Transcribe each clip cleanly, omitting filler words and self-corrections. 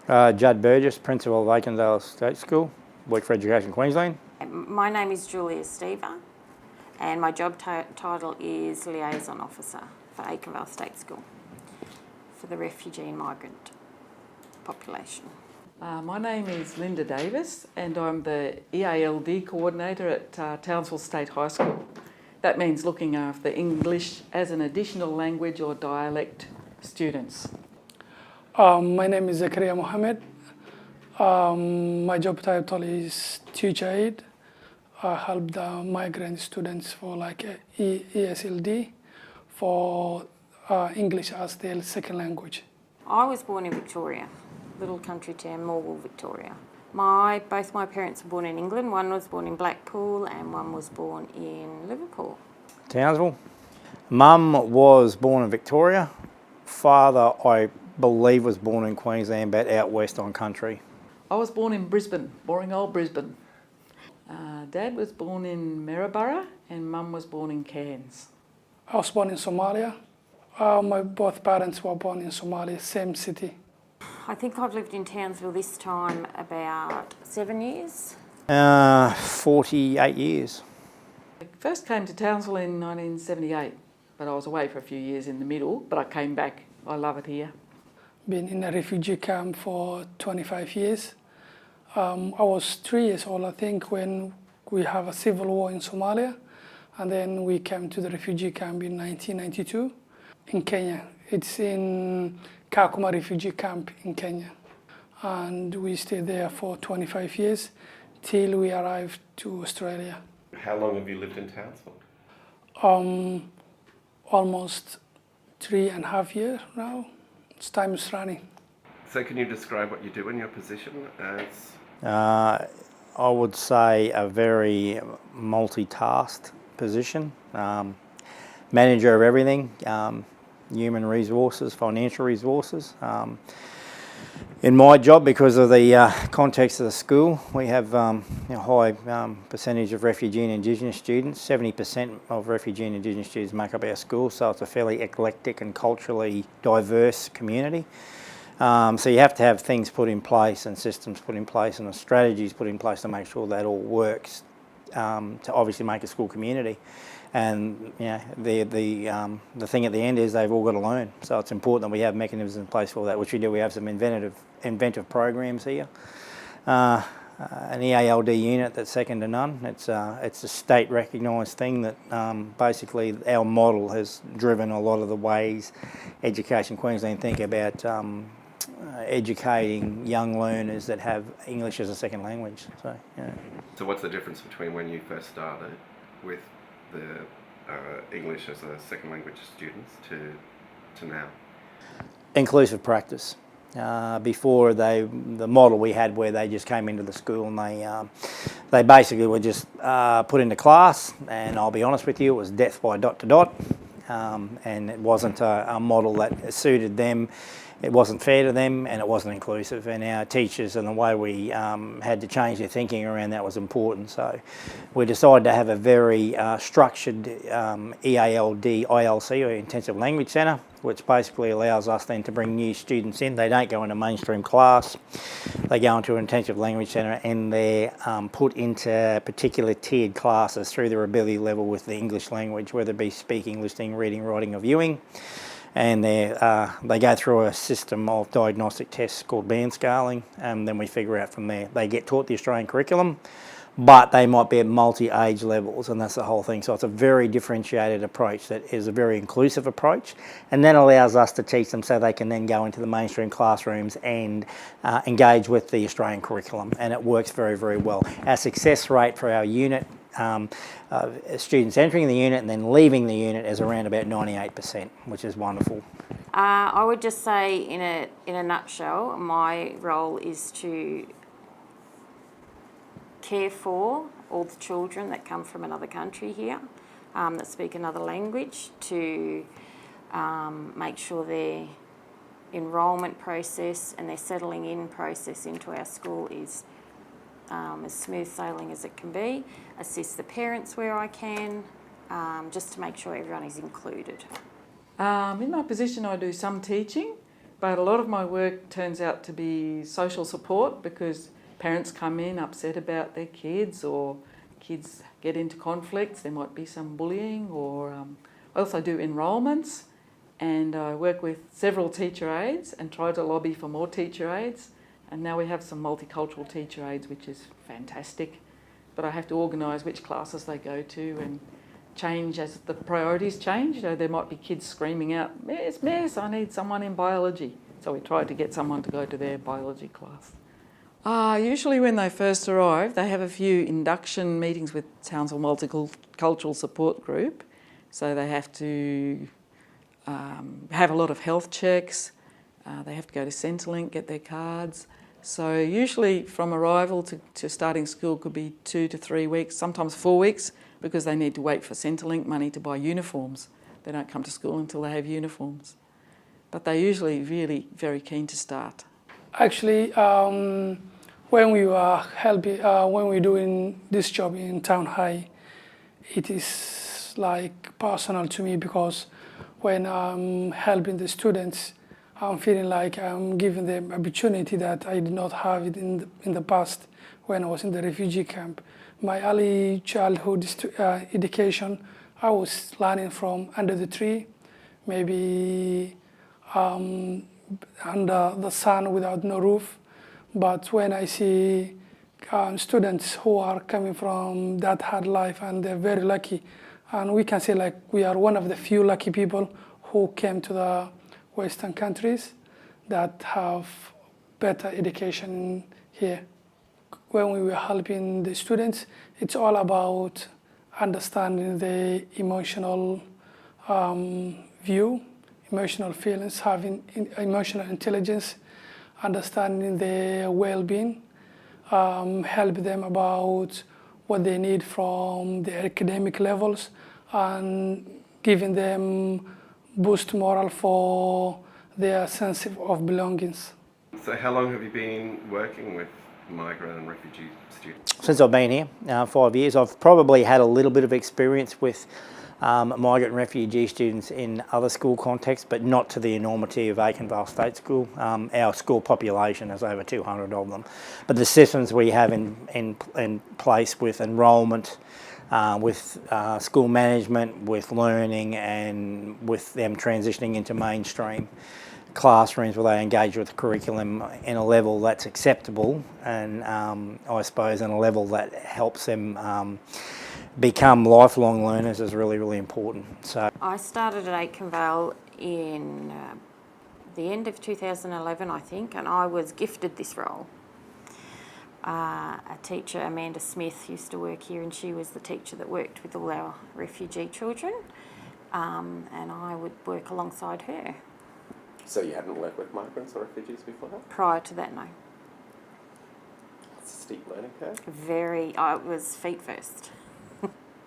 Judd Burgess, Principal of Aitkenvale State School, work for Education Queensland. My name is Julia Stever and my job title is Liaison Officer for Aitkenvale State School for the refugee and migrant population. My name is Linda Davis and I'm the EALD Coordinator at Townsville State High School. That means looking after English as an additional language or dialect students. My name is Zakaria Mohammed. My job title is teacher aide. I help the migrant students for ESLD for English as their second language. I was born in Victoria, little country town, Morwell, Victoria. Both my parents were born in England. One was born in Blackpool and one was born in Liverpool. Townsville. Mum was born in Victoria. Father, I believe, was born in Queensland, but out west on country. I was born in Brisbane, boring old Brisbane. Dad was born in Maryborough and Mum was born in Cairns. I was born in Somalia. My both parents were born in Somalia, same city. I think I've lived in Townsville this time about 7 years. 48 years. I first came to Townsville in 1978, but I was away for a few years in the middle, but I came back. I love it here. Been in a refugee camp for 25 years. I was 3 years old, I think, when we have a civil war in Somalia. And then we came to the refugee camp in 1992 in Kenya. It's in Kakuma refugee camp in Kenya. And we stayed there for 25 years till we arrived to Australia. How long have you lived in Townsville? Almost 3.5 years now. It's time is running. So can you describe what you do in your position as? I would say a very multitasked position. Manager of everything, human resources, financial resources. In my job, because of the context of the school, we have a high percentage of refugee and Indigenous students. 70% of refugee and Indigenous students make up our school, so it's a fairly eclectic and culturally diverse community. So you have to have things put in place and systems put in place and strategies put in place to make sure that all works to obviously make a school community. And the thing at the end is they've all got to learn. So it's important that we have mechanisms in place for that, which we do. We have some inventive programs here. An EALD unit that's second to none. It's a state recognised thing that basically our model has driven a lot of the ways Education Queensland think about educating young learners that have English as a second language. So, So what's the difference between when you first started with the English as a second language students to now? Inclusive practice. Before the model we had where they just came into the school and they basically were just put into class, and I'll be honest with you, it was death by dot to dot, and it wasn't a model that suited them. It wasn't fair to them and it wasn't inclusive, and our teachers and the way we had to change their thinking around that was important. So we decided to have a very structured EALD ILC, or Intensive Language Centre, which basically allows us then to bring new students in. They don't go into mainstream class, they go into an Intensive Language Centre and they're put into particular tiered classes through their ability level with the English language, whether it be speaking, listening, reading, writing or viewing. And they go through a system of diagnostic tests called band scaling, and then we figure out from there. They get taught the Australian curriculum, but they might be at multi-age levels, and that's the whole thing. So it's a very differentiated approach that is a very inclusive approach, and then allows us to teach them so they can then go into the mainstream classrooms and engage with the Australian curriculum, and it works very, very well. Our success rate for our unit, students entering the unit and then leaving the unit, is around about 98%, which is wonderful. I would just say in a nutshell, my role is to care for all the children that come from another country here, that speak another language, to make sure their enrolment process and their settling in process into our school is as smooth sailing as it can be, assist the parents where I can, just to make sure everyone is included. In my position I do some teaching, But a lot of my work turns out to be social support because parents come in upset about their kids or kids get into conflicts. There might be some bullying or I also do enrolments and I work with several teacher aides and try to lobby for more teacher aides. And now we have some multicultural teacher aides, which is fantastic. But I have to organise which classes they go to and change as the priorities change. There might be kids screaming out, "Miss, Miss, I need someone in biology." So we try to get someone to go to their biology class. Usually when they first arrive, they have a few induction meetings with Townsville Multicultural Support Group. So they have to have a lot of health checks. They have to go to Centrelink, get their cards. So usually from arrival to starting school could be 2 to 3 weeks, sometimes 4 weeks, because they need to wait for Centrelink money to buy uniforms. They don't come to school until they have uniforms. But they're usually really very keen to start. Actually, when we were helping, when we're doing this job in Town High, it is like personal to me because when I'm helping the students, I'm feeling like I'm giving them opportunity that I did not have it in the past when I was in the refugee camp. My early childhood education, I was learning from under the tree, maybe under the sun without no roof. But when I see students who are coming from that hard life and they're very lucky, and we can say like we are one of the few lucky people who came to the Western countries that have better education here. When we were helping the students, it's all about understanding the emotional view, emotional feelings, having emotional intelligence, understanding their well-being, help them about what they need from their academic levels, and giving them boost morale for their sense of belongings. So how long have you been working with migrant and refugee students? Since I've been here, 5 years, I've probably had a little bit of experience with migrant and refugee students in other school contexts, but not to the enormity of Aitkenvale State School. Our school population is over 200 of them. But the systems we have in place with enrolment, with school management, with learning, and with them transitioning into mainstream classrooms where they engage with the curriculum in a level that's acceptable and I suppose in a level that helps them become lifelong learners is really, really important. So I started at Aitkenvale in the end of 2011, I think, and I was gifted this role. A teacher, Amanda Smith, used to work here and she was the teacher that worked with all our refugee children, and I would work alongside her. So you hadn't worked with migrants or refugees before that? Prior to that, no. It's a steep learning curve. It was feet first.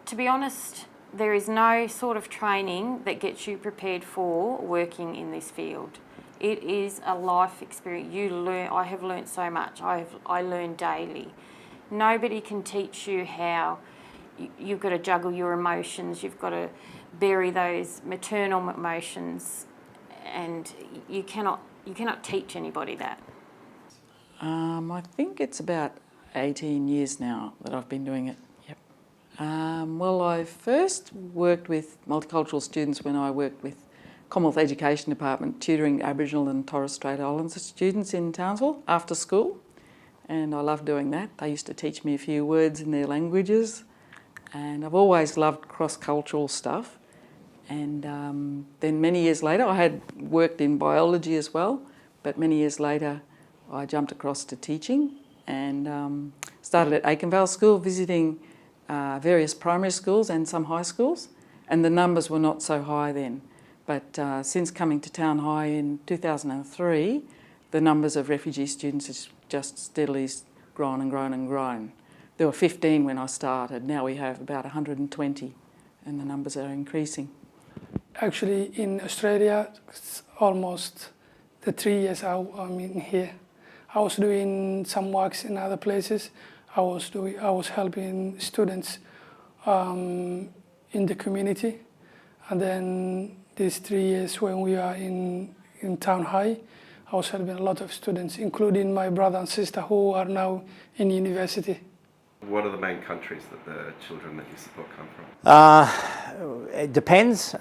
To be honest, there is no sort of training that gets you prepared for working in this field. It is a life experience. I have learnt so much. I learn daily. Nobody can teach you how you've got to juggle your emotions, you've got to bury those maternal emotions, and you cannot teach anybody that. I think it's about 18 years now that I've been doing it. Yep. Well, I first worked with multicultural students when I worked with Commonwealth Education Department tutoring Aboriginal and Torres Strait Islander students in Townsville after school, and I loved doing that. They used to teach me a few words in their languages, and I've always loved cross-cultural stuff. And then many years later, I had worked in biology as well, but many years later I jumped across to teaching and started at Aitkenvale School, visiting various primary schools and some high schools, and the numbers were not so high then. But since coming to Town High in 2003, the numbers of refugee students has just steadily grown and grown and grown. There were 15 when I started, now we have about 120, and the numbers are increasing. Actually, in Australia, it's almost the 3 years I'm in here. I was doing some works in other places. I was helping students in the community, and then these 3 years when we are in Town High, I was helping a lot of students, including my brother and sister who are now in university. What are the main countries that the children that you support come from? It depends.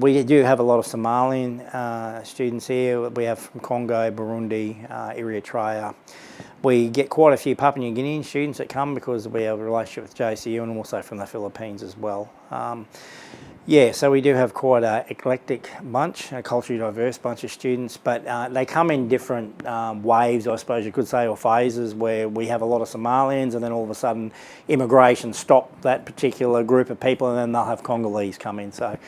We do have a lot of Somalian students here. We have from Congo, Burundi, Eritrea. We get quite a few Papua New Guinean students that come because we have a relationship with JCU, and also from the Philippines as well. Yeah, so we do have quite an eclectic bunch, a culturally diverse bunch of students, but they come in different waves, I suppose you could say, or phases, where we have a lot of Somalians, and then all of a sudden immigration stopped that particular group of people, and then they'll have Congolese come in. So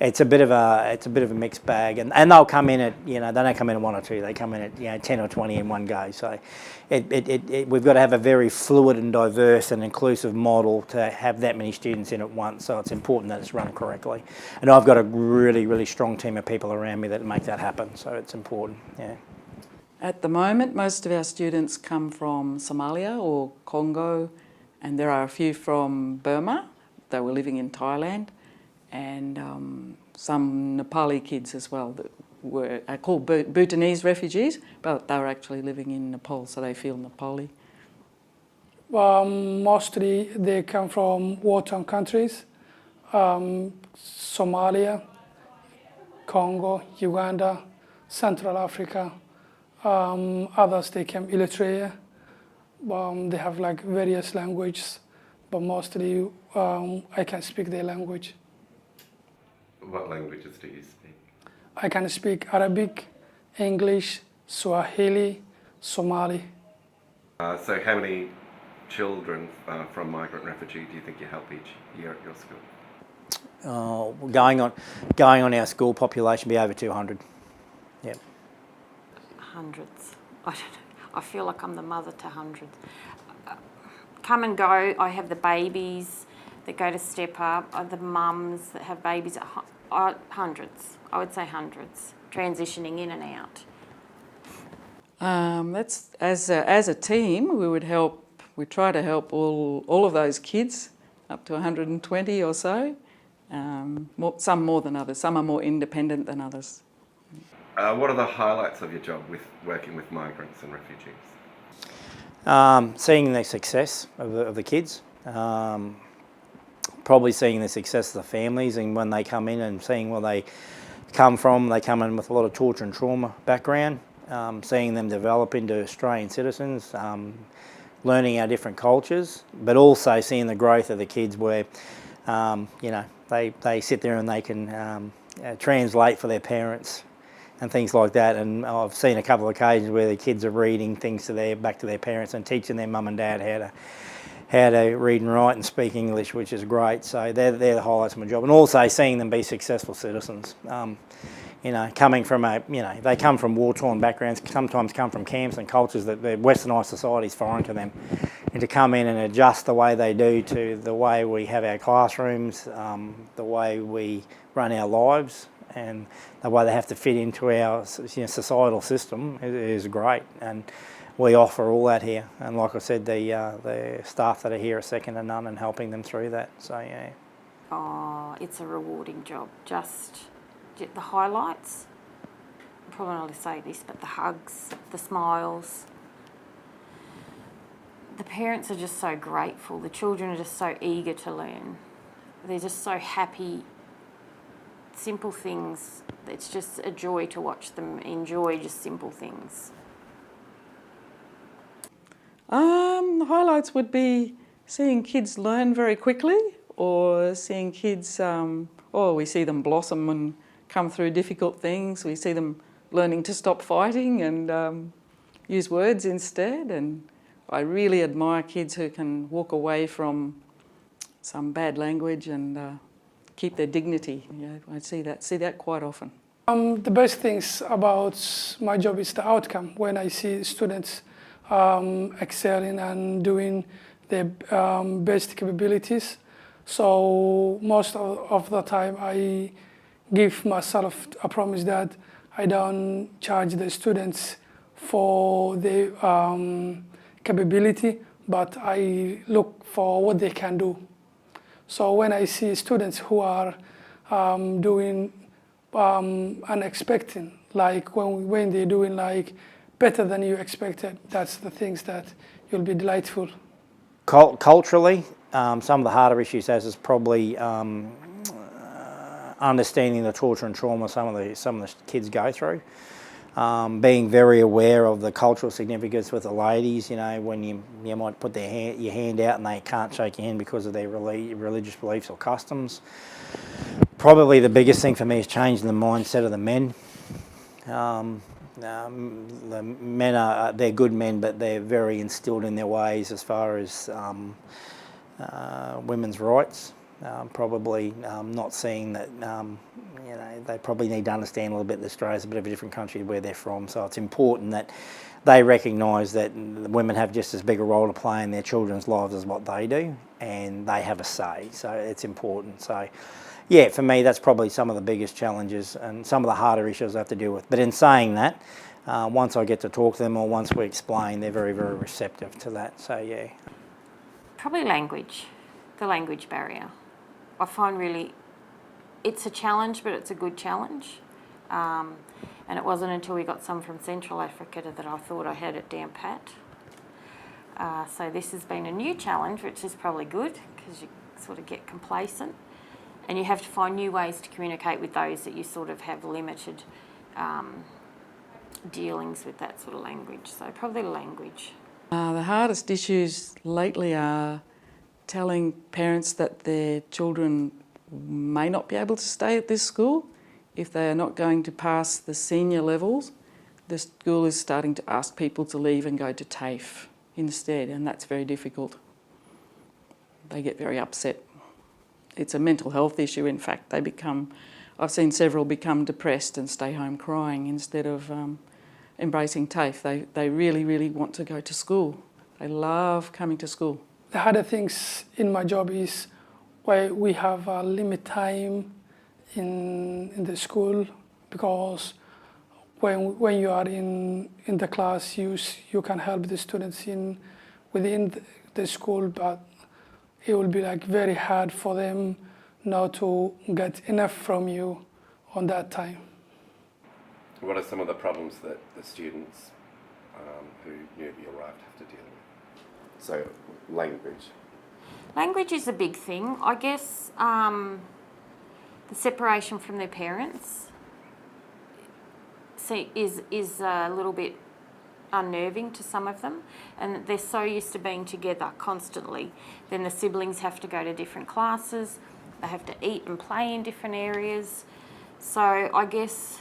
it's a bit of a mixed bag, and they'll come in at, they don't come in at 1 or 2, they come in at 10 or 20 in one go. So we've got to have a very fluid and diverse and inclusive model to have that many students in at once. So it's important that it's run correctly, and I've got a really strong team of people around me that make that happen. So it's important. Yeah. At the moment, most of our students come from Somalia or Congo, and there are a few from Burma. They were living in Thailand, and some Nepali kids as well that are called Bhutanese refugees, but they were actually living in Nepal, so they feel Nepali. Mostly they come from war-torn countries, Somalia, Congo, Uganda, Central Africa. Others, they came Eritrea. They have like various languages, but mostly I can speak their language. What languages do you speak? I can speak Arabic, English, Swahili, Somali. So how many children from migrant refugee do you think you help each year at your school? Going on our school population, be over 200. Yeah. Hundreds. I don't know. I feel like I'm the mother to hundreds. Come and go. I have the babies that go to Step Up, the mums that have babies, hundreds. I would say hundreds, transitioning in and out. That's as a team, we try to help all of those kids, up to 120 or so. Some more than others. Some are more independent than others. What are the highlights of your job with working with migrants and refugees? Seeing the success of the kids, probably seeing the success of the families, and when they come in and seeing where they come from. They come in with a lot of torture and trauma background, seeing them develop into Australian citizens, learning our different cultures, but also seeing the growth of the kids where, they sit there and they can translate for their parents and things like that. And I've seen a couple of occasions where the kids are reading things back to their parents and teaching their mum and dad how to read and write and speak English, which is great. So they're the highlights of my job, and also seeing them be successful citizens. Coming from they come from war-torn backgrounds, sometimes come from camps and cultures that the westernised society is foreign to them, and to come in and adjust the way they do to the way we have our classrooms, the way we run our lives, and the way they have to fit into our societal system is great. And we offer all that here, and like I said, the staff that are here are second to none in helping them through that. So yeah. Oh, it's a rewarding job. Just the highlights. I'll probably not say this, but the hugs, the smiles. The parents are just so grateful. The children are just so eager to learn. They're just so happy. Simple things. It's just a joy to watch them enjoy just simple things. The highlights would be seeing kids learn very quickly, or seeing kids, we see them blossom and come through difficult things. We see them learning to stop fighting and use words instead. And I really admire kids who can walk away from some bad language and keep their dignity. I see that quite often. The best things about my job is the outcome. When I see students excelling and doing their best capabilities. So most of the time I give myself a promise that I don't charge the students for their capability, but I look for what they can do. So when I see students who are doing unexpected, like when they're doing like better than you expected, that's the things that you'll be delightful. Culturally, some of the harder issues is probably understanding the torture and trauma some of the kids go through. Being very aware of the cultural significance with the ladies, you know, when you might put your hand out and they can't shake your hand because of their religious beliefs or customs. Probably the biggest thing for me is changing the mindset of the men. The men they're good men, but they're very instilled in their ways as far as women's rights. Probably not seeing that, you know, they probably need to understand a little bit that Australia's a bit of a different country where they're from. So it's important that they recognise that women have just as big a role to play in their children's lives as what they do, and they have a say. So it's important. So yeah, for me, that's probably some of the biggest challenges and some of the harder issues I have to deal with. But in saying that, once I get to talk to them or once we explain, they're very, very receptive to that. So yeah. Probably language, the language barrier. I find really, it's a challenge, but it's a good challenge. And it wasn't until we got some from Central Africa that I thought I had it down pat. So this has been a new challenge, which is probably good because you sort of get complacent. And you have to find new ways to communicate with those that you sort of have limited dealings with that sort of language. So probably language. The hardest issues lately are telling parents that their children may not be able to stay at this school. If they are not going to pass the senior levels, the school is starting to ask people to leave and go to TAFE instead, and that's very difficult. They get very upset. It's a mental health issue, in fact. I've seen several become depressed and stay home crying instead of embracing TAFE. They really, really want to go to school. They love coming to school. The harder things in my job is where we have a limit time in the school, because when you are in the class, you can help the students within the school, but it will be like very hard for them not to get enough from you on that time. What are some of the problems that the students who newly arrived have to deal with? So, language. Language is a big thing. I guess the separation from their parents is a little bit unnerving to some of them, and they're so used to being together constantly. Then the siblings have to go to different classes, they have to eat and play in different areas. So I guess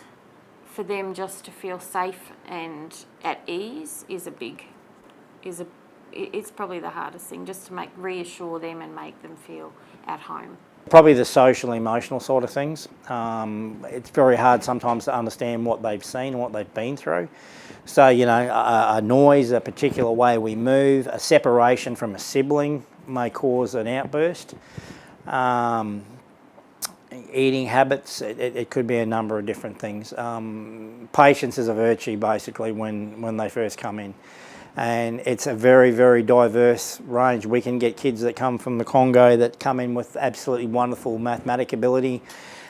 for them just to feel safe and at ease it's probably the hardest thing, just to reassure them and make them feel at home. Probably the social, emotional sort of things. It's very hard sometimes to understand what they've seen and what they've been through. So, you know, a noise, a particular way we move, a separation from a sibling may cause an outburst. Eating habits, it could be a number of different things. Patience is a virtue, basically, when they first come in. And it's a very, very diverse range. We can get kids that come from the Congo that come in with absolutely wonderful mathematic ability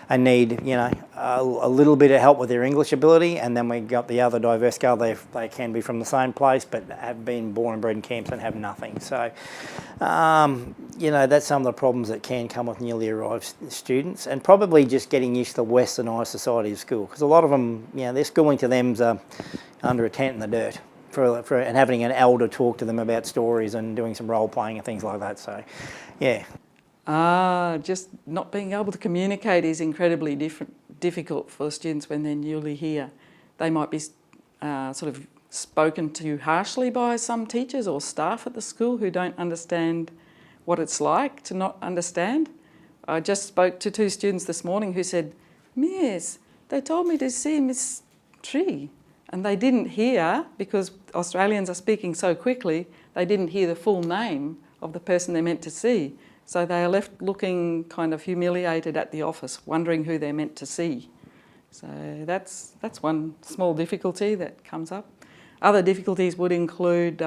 and need, you know, a little bit of help with their English ability, and then we got the other diverse scale. They can be from the same place but have been born and bred in camps and have nothing. So, you know, that's some of the problems that can come with newly arrived students, and probably just getting used to the westernised society of school, because a lot of them, you know, their schooling to them's under a tent in the dirt. And having an elder talk to them about stories and doing some role playing and things like that. So, yeah. Just not being able to communicate is incredibly difficult for students when they're newly here. They might be sort of spoken to harshly by some teachers or staff at the school who don't understand what it's like to not understand. I just spoke to 2 students this morning who said, "Miss, they told me to see Miss Tree." And they didn't hear, because Australians are speaking so quickly, they didn't hear the full name of the person they're meant to see. So they are left looking kind of humiliated at the office, wondering who they're meant to see. So that's one small difficulty that comes up. Other difficulties would include,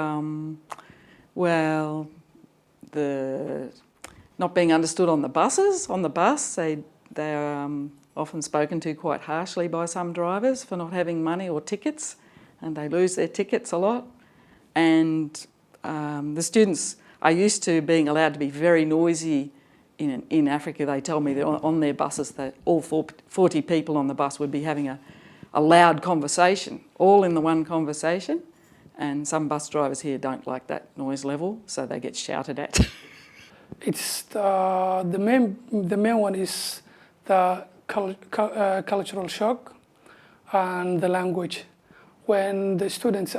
well, the not being understood on the buses. On the bus, they're often spoken to quite harshly by some drivers for not having money or tickets, and they lose their tickets a lot. And the students are used to being allowed to be very noisy. In Africa, they tell me that on their buses, that all 40 people on the bus would be having a loud conversation, all in the one conversation. And some bus drivers here don't like that noise level, so they get shouted at. It's the main one is the cultural shock and the language. When the students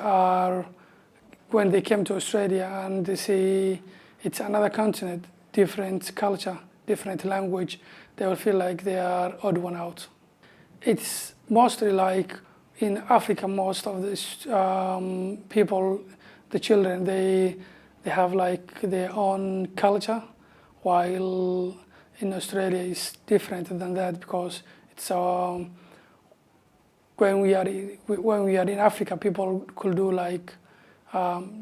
when they came to Australia and they see it's another continent, different culture, different language, they will feel like they are odd one out. It's mostly like in Africa, most of the people, the children, they have like their own culture, while in Australia it's different than that, because it's when we are in Africa, people could do like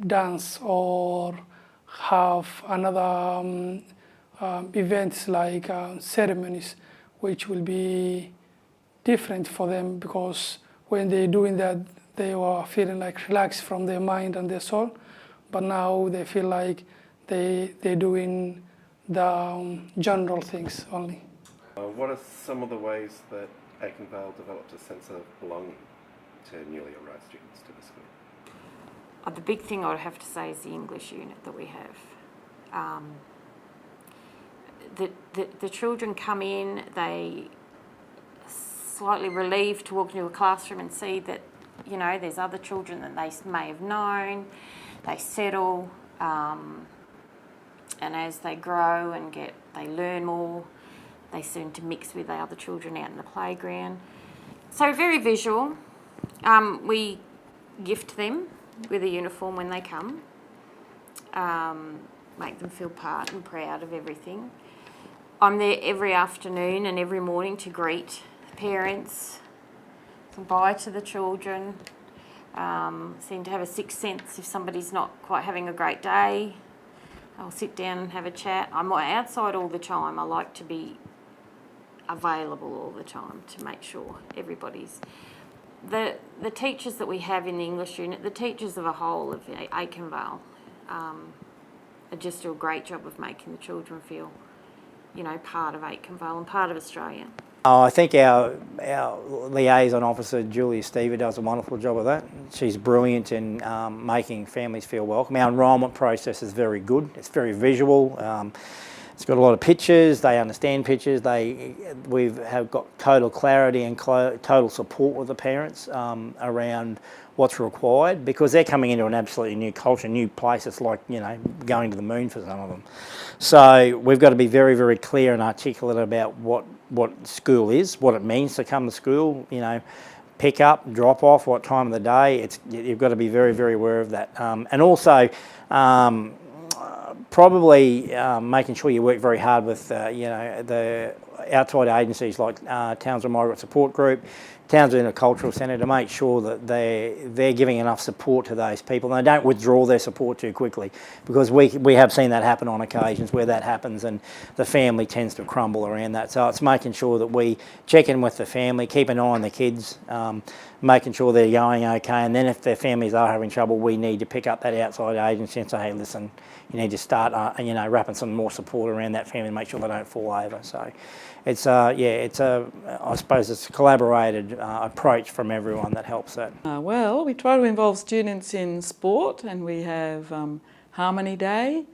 dance or have another events like ceremonies, which will be different for them, because when they're doing that, they were feeling like relaxed from their mind and their soul, but now they feel like they're doing the general things only. What are some of the ways that Aitkenvale developed a sense of belonging to newly arrived students to the school? The big thing I would have to say is the English unit that we have. The children come in, they slightly relieved to walk into a classroom and see that, you know, there's other children that they may have known. They settle, and as they grow and they learn more, they seem to mix with the other children out in the playground. So very visual. We gift them with a uniform when they come, make them feel part and proud of everything. I'm there every afternoon and every morning to greet the parents, say bye to the children, seem to have a sixth sense if somebody's not quite having a great day. I'll sit down and have a chat. I'm outside all the time. I like to be available all the time to make sure everybody's... The teachers that we have in the English unit, the teachers of a whole of Aitkenvale, just do a great job of making the children feel, you know, part of Aitkenvale and part of Australia. I think our liaison officer, Julia Stever, does a wonderful job of that. She's brilliant in making families feel welcome. Our enrolment process is very good. It's very visual. It's got a lot of pictures. They understand pictures. We have got total clarity and total support with the parents around what's required, because they're coming into an absolutely new culture, new place. It's like, you know, going to the moon for some of them. So we've got to be very, very clear and articulate about what school is, what it means to come to school, you know, pick up, drop off, what time of the day. You've got to be very, very aware of that. And also, probably making sure you work very hard with, you know, the outside agencies like Townsville Migrant Support Group, Townsville Intercultural Centre, to make sure that they're giving enough support to those people and they don't withdraw their support too quickly, because we have seen that happen on occasions where that happens and the family tends to crumble around that. So it's making sure that we check in with the family, keep an eye on the kids, making sure they're going okay, and then if their families are having trouble, we need to pick up that outside agency and say, hey, listen, you need to start, you know, wrapping some more support around that family and make sure they don't fall over. So it's I suppose it's a collaborated approach from everyone that helps that. Well, we try to involve students in sport, and we have Harmony Day,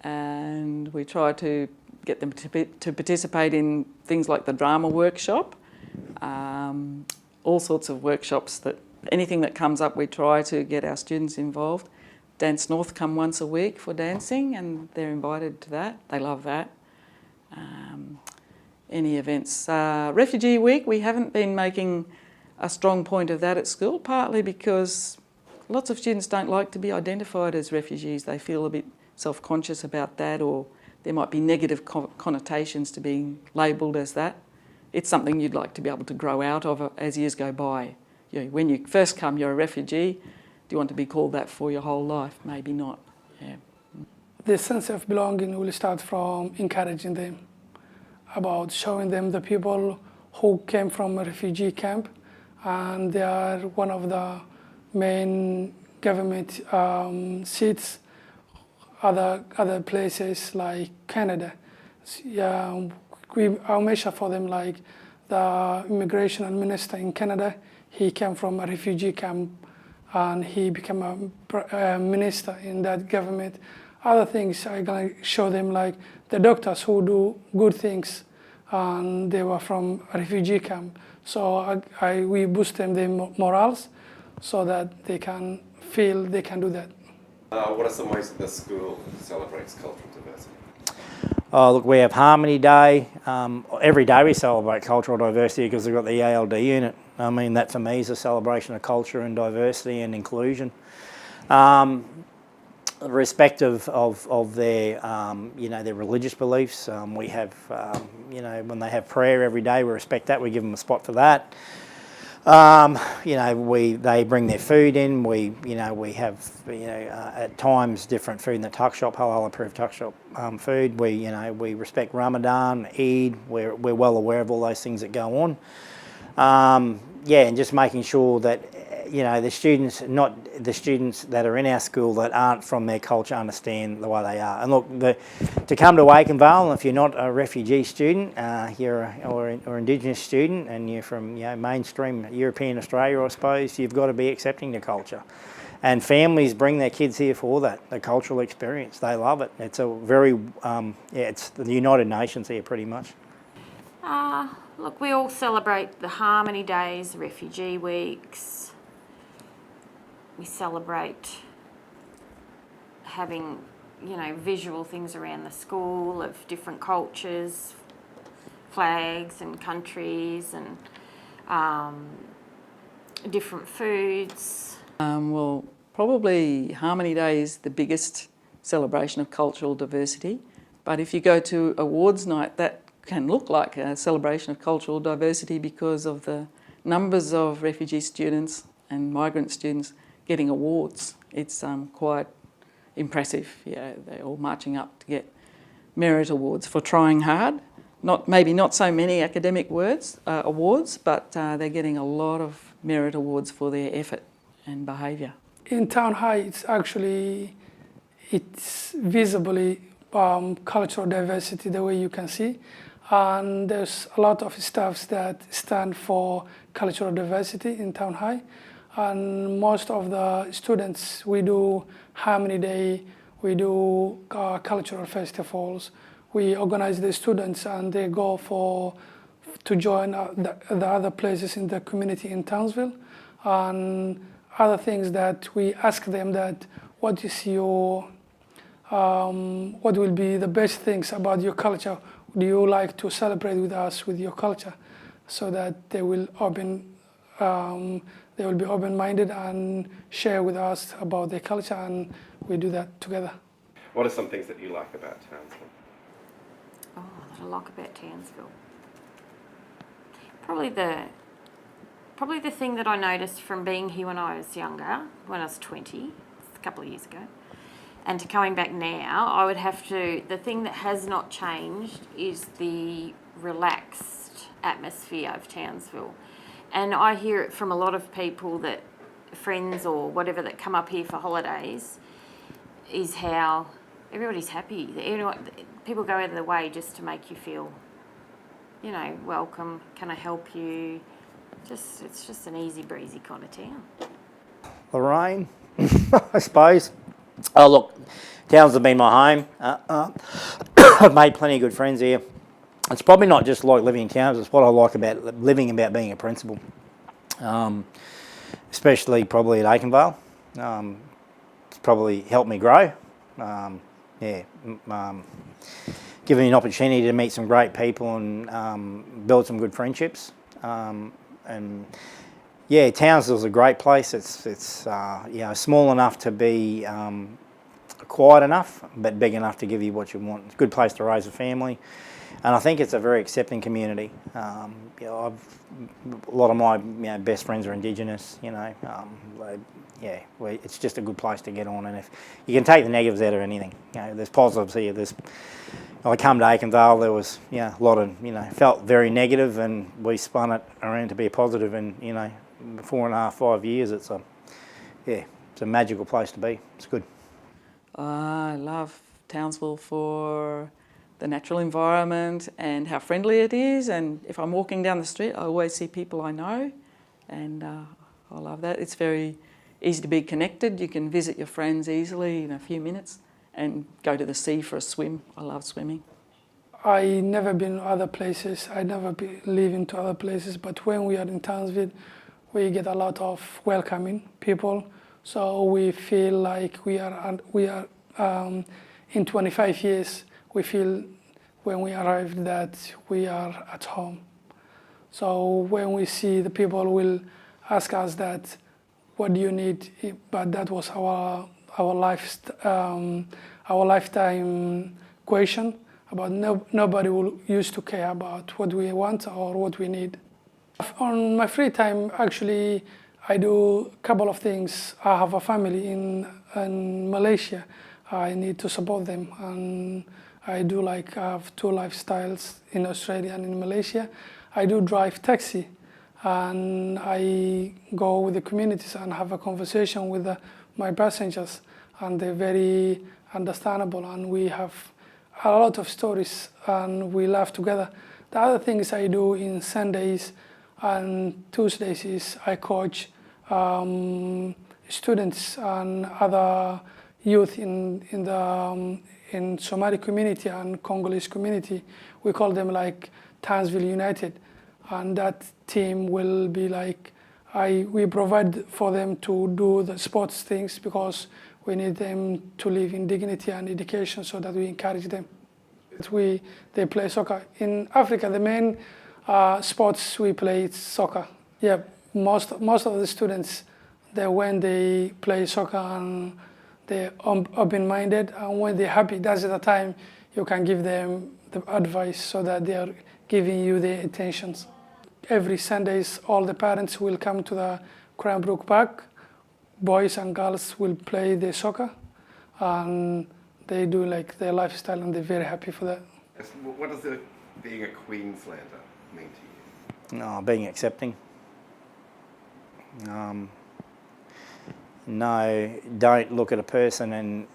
and we try to get them to participate in things like the drama workshop, all sorts of workshops, anything that comes up we try to get our students involved. Dance North come once a week for dancing, and they're invited to that. They love that. Any events. Refugee Week, we haven't been making a strong point of that at school, partly because lots of students don't like to be identified as refugees. They feel a bit self-conscious about that, or there might be negative connotations to being labelled as that. It's something you'd like to be able to grow out of as years go by. You know, when you first come, you're a refugee. Do you want to be called that for your whole life? Maybe not. Yeah. The sense of belonging will start from encouraging them, about showing them the people who came from a refugee camp, and they are one of the main government seats. Other places like Canada, our measure for them, like the immigration minister in Canada, he came from a refugee camp and he became a minister in that government. Other things I'm gonna show them, like the doctors who do good things, and they were from a refugee camp. So we boost them their morals so that they can feel they can do that. What are some ways that the school celebrates cultural diversity? Oh, look, we have Harmony Day. Every day we celebrate cultural diversity because we've got the EALD unit. I mean, that for me is a celebration of culture and diversity and inclusion. Irrespective of their, their religious beliefs, we have, when they have prayer every day, we respect that. We give them a spot for that. They bring their food in. We have, at times different food in the tuck shop, halal approved tuck shop food. We respect Ramadan, Eid. We're well aware of all those things that go on. And just making sure that, the students, not the students that are in our school that aren't from their culture, understand the way they are. And look, to come to Aitkenvale, if you're not a refugee student, or Indigenous student, and you're from mainstream European Australia, I suppose, you've got to be accepting the culture. And families bring their kids here for that, the cultural experience. They love it. It's a very, it's the United Nations here pretty much. Look, we all celebrate the Harmony Days, the Refugee Weeks. We celebrate having, visual things around the school of different cultures, flags and countries and different foods. Well, probably Harmony Day is the biggest celebration of cultural diversity. But if you go to awards night, that can look like a celebration of cultural diversity because of the numbers of refugee students and migrant students getting awards. It's quite impressive. They're all marching up to get merit awards for trying hard. Maybe not so many academic awards, but they're getting a lot of merit awards for their effort and behaviour. In Town High, it's visibly cultural diversity the way you can see. And there's a lot of staffs that stand for cultural diversity in Town High. And most of the students, we do Harmony Day, we do cultural festivals. We organize the students and they go to join the other places in the community in Townsville. And other things that we ask them that, what will be the best things about your culture? Do you like to celebrate with us with your culture? So that they will be open-minded and share with us about their culture, and we do that together. What are some things that you like about Townsville? Oh, that I like about Townsville. Probably the thing that I noticed from being here when I was younger, when I was 20, a couple of years ago, and to coming back now, the thing that has not changed is the relaxed atmosphere of Townsville. And I hear it from a lot of people, that friends or whatever that come up here for holidays, is how everybody's happy. People go out of their way just to make you feel, welcome. Can I help you? It's just an easy breezy kind of town. Lorraine, I suppose. Oh look, Townsville's been my home. I've made plenty of good friends here. It's probably not just like living in Townsville, it's what I like about being a principal. Especially probably at Aitkenvale. It's probably helped me grow. Given me an opportunity to meet some great people and build some good friendships. Townsville's a great place. It's small enough to be quiet enough, but big enough to give you what you want. It's a good place to raise a family. and I think it's a very accepting community. You know, a lot of my best friends are Indigenous. You know, it's just a good place to get on, and if you can take the negatives out of anything, you know, there's positives here. I come to Aitkenvale, there was a lot of felt very negative, and we spun it around to be positive. And 4.5, 5 years, it's a magical place to be. It's good. I love Townsville for the natural environment and how friendly it is. And if I'm walking down the street, I always see people I know, and I love that. It's very easy to be connected. You can visit your friends easily in a few minutes and go to the sea for a swim. I love swimming. I never been to other places. I never live into other places. But when we are in Townsville, we get a lot of welcoming people. So we feel like we are in 25 years. We feel when we arrived that we are at home. So when we see the people will ask us that, what do you need? But that was our lifetime question. About nobody will used to care about what we want or what we need. On my free time, actually, I do a couple of things. I have a family in Malaysia. I need to support them, and I have two lifestyles in Australia and in Malaysia. I do drive taxi, and I go with the communities and have a conversation with my passengers, and they're very understandable, and we have a lot of stories, and we laugh together. The other things I do in Sundays and Tuesdays is I coach students and other youth in Somali community and Congolese community. We call them like Townsville United, and that team will be like we provide for them to do the sports things because we need them to live in dignity and education, so that we encourage them. They play soccer in Africa. The main sports we play is soccer. Yeah, most of the students, when they play soccer and they're open-minded, and when they're happy, that's the time you can give them the advice so that they are giving you their intentions. Every Sundays, all the parents will come to the Cranbrook Park. Boys and girls will play the soccer, and they do like their lifestyle, and they're very happy for that. What does being a Queenslander mean to you? No, being accepting. No, don't look at a person and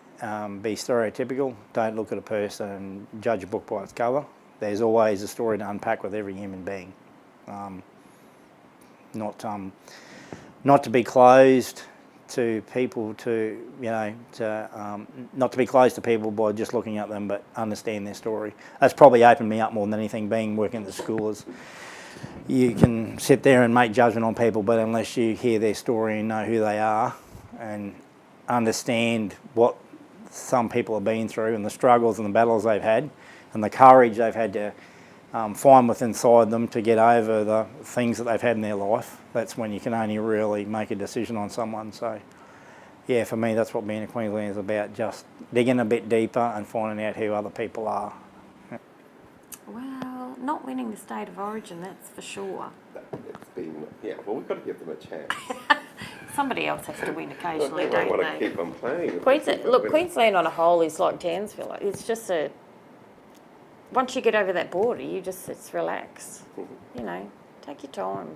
be stereotypical. Don't look at a person and judge a book by its cover. There's always a story to unpack with every human being. Not to be closed to people, not to be close to people by just looking at them, but understand their story. That's probably opened me up more than anything, working at the school. Is you can sit there and make judgment on people, but unless you hear their story and know who they are and understand what some people have been through and the struggles and the battles they've had and the courage they've had to find within inside them to get over the things that they've had in their life, that's when you can only really make a decision on someone. So yeah, for me, that's what being a Queenslander is about, just digging a bit deeper and finding out who other people are. Well, not winning the state of origin, that's for sure. Well, we've got to give them a chance. Somebody else has to win occasionally, I don't want they? to keep on playing. Queensland on a whole is like Townsville. It's just once you get over that border, it's relax. Take your time.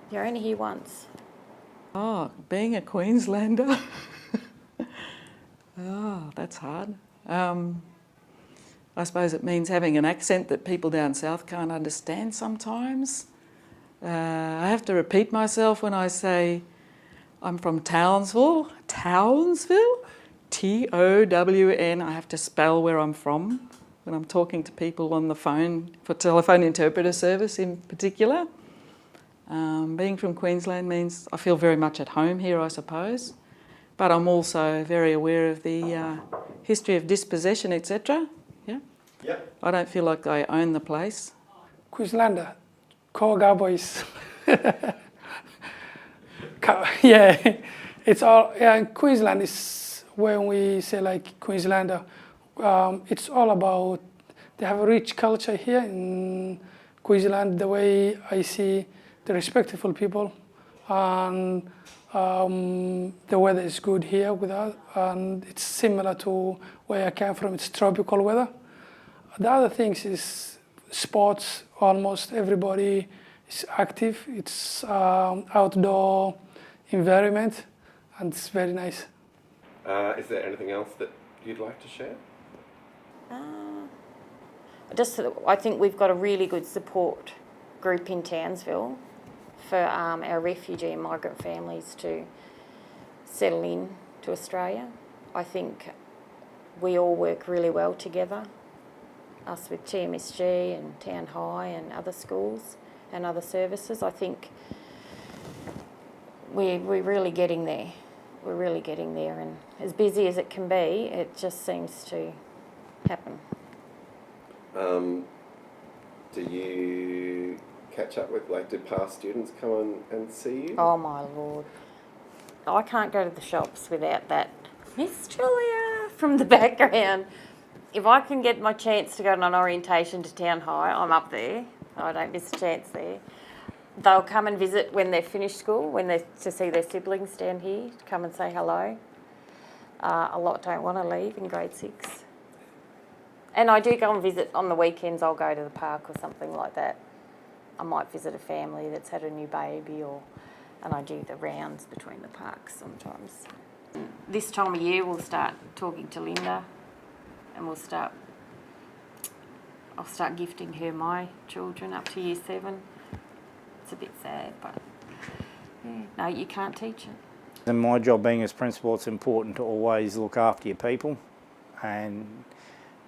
You're only here once. Oh, being a Queenslander. That's hard. I suppose it means having an accent that people down south can't understand sometimes. I have to repeat myself when I say I'm from Townsville. Townsville? T-O-W-N. I have to spell where I'm from when I'm talking to people on the phone, for telephone interpreter service in particular. Being from Queensland means I feel very much at home here, I suppose. But I'm also very aware of the history of dispossession, etc. Yeah. I don't feel like I own the place. Queenslander, Koga boys. Yeah, it's all. Yeah, Queensland is when we say like Queenslander. It's all about they have a rich culture here in Queensland. The way I see the respectful people, and the weather is good here with us, and it's similar to where I came from. It's tropical weather. The other things is sports. Almost everybody is active. It's outdoor environment, and it's very nice. Is there anything else that you'd like to share? I think we've got a really good support group in Townsville for our refugee and migrant families to settle in to Australia. I think we all work really well together, us with TMSG and Town High and other schools and other services. I think we're really getting there. We're really getting there, and as busy as it can be, it just seems to happen. Do you catch up with, do past students come and see you? Oh my Lord. I can't go to the shops without that Miss Julia from the background. If I can get my chance to go on an orientation to Town High, I'm up there. I don't miss a chance there. They'll come and visit when they've finished school, to see their siblings down here, to come and say hello. A lot don't want to leave in grade 6. And I do go and visit on the weekends. I'll go to the park or something like that. I might visit a family that's had a new baby, and I do the rounds between the parks sometimes. This time of year we'll start talking to Linda, and I'll start gifting her my children up to year 7. It's a bit sad, but yeah, no, you can't teach it. In my job being as principal, it's important to always look after your people, and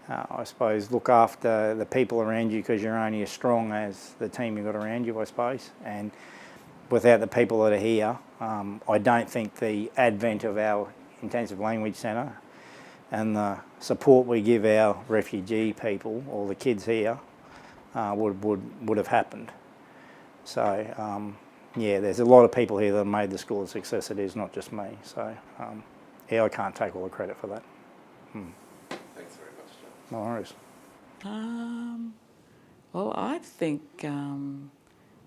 I suppose look after the people around you, because you're only as strong as the team you've got around you, I suppose. And without the people that are here, I don't think the advent of our intensive language centre and the support we give our refugee people, or the kids here, would have happened. So yeah, there's a lot of people here that have made the school the success it is, not just me. So yeah, I can't take all the credit for that. Thanks very much, John. No worries. Well, I think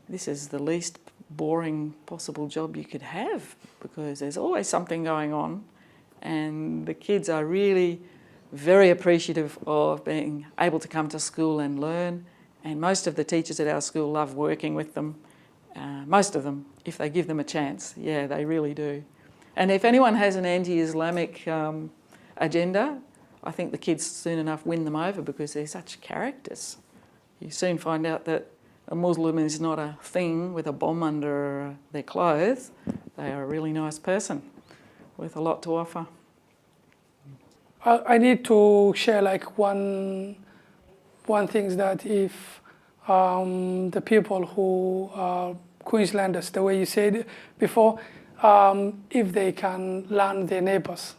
this is the least boring possible job you could have, because there's always something going on, and the kids are really very appreciative of being able to come to school and learn, and most of the teachers at our school love working with them. Most of them, if they give them a chance. Yeah, they really do. And if anyone has an anti-Islamic agenda, I think the kids soon enough win them over, because they're such characters. You soon find out that a Muslim is not a thing with a bomb under their clothes. They are a really nice person with a lot to offer. I need to share one thing, is that if the people who are Queenslanders, the way you said before, if they can learn their neighbours,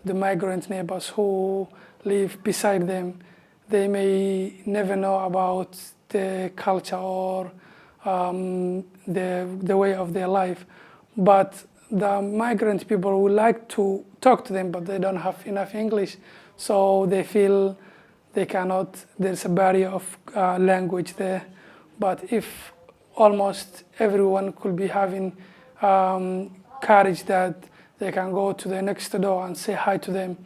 the migrant neighbours who live beside them, they may never know about the culture or the way of their life. But the migrant people would like to talk to them, but they don't have enough English, so they feel they cannot. There's a barrier of language there. But if almost everyone could be having courage that they can go to the next door and say hi to them,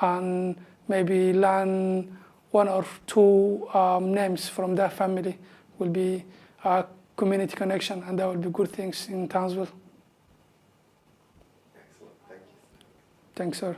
and maybe learn 1 or 2 names from their family, will be a community connection, and that will be good things in Townsville. Excellent, thank you. Thanks, sir.